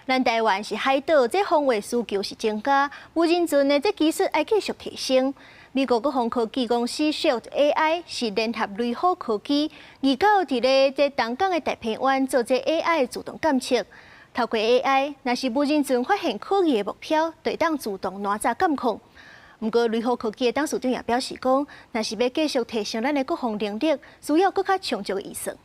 咱台灣是海島，這防衛需求是增加，無人船的這技術要繼續提升。美國國防科技公司 Shield AI 是聯合雷虎科技，研究佇咧這東港的太平灣做這 AI 的自動監測。透過 AI， 若是無人船發現可疑的目標，就會當自動攔查監控。不過，雷虎科技的董事長也表示講，若是要繼續提升咱的國防能力，需要更較充足的預算。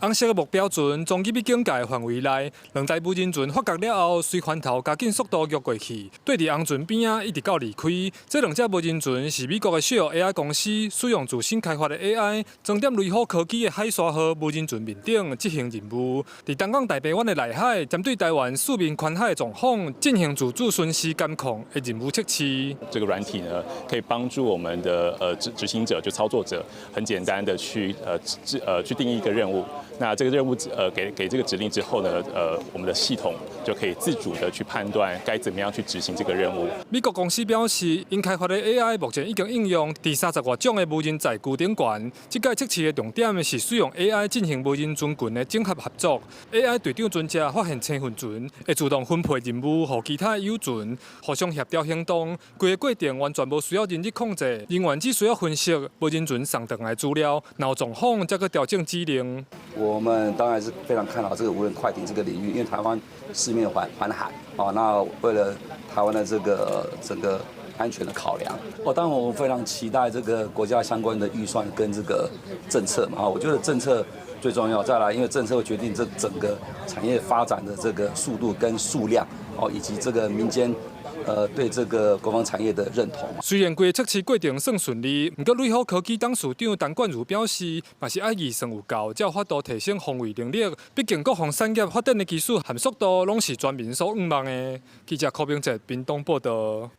紅色的目標船從入去警戒範圍內，兩台無人船發覺了後，隨船頭加緊速度躍過去，對佇紅船邊啊，一直到離開。這兩隻無人船是美國的 Shield AI 公司使用自身開發的 AI， 裝點雷虎科技的海沙號無人船面頂執行任務，佇東港太平灣的內海，針對台灣四面環海的狀況進行自主巡視監控的任務測試。這個軟體呢，可以幫助我們的執行者，就操作者，很簡單的去定義一個任務。那這個任務給這個指令之後呢，我們的系統就可以自主的去判斷該怎麼樣去執行這個任務。美國公司表示，因開發的 AI 目前已經應用第30多種的無人載具頂懸。這屆測試的重點是使用 AI 進行無人船群的整合合作。AI 隊長專家發現青雲船會自動分配任務，和其他友船互相協調行動。整個過程完全無需要人力控制，人員只需要分析無人船送回來資料，然後狀況再去調整指令。我們當然是非常看好這個無人快艇這個領域，因為台灣四面環海，那為了台灣的這個整個安全的考量，當然我們非常期待這個國家相關的預算跟這個政策嘛，我覺得政策最重要，再來因為政策會決定這整個產業發展的這個速度跟數量，以及這個民間。對這個國防產業的認同。雖然規個測試過程算順利，不過雷虎科技董事長陳冠如表示，嘛是愛預算有夠，才有法度提升防衛能力。畢竟國防產業發展的技術和速度，攏是全民所仰望的。記者柯秉哲，屏東報道。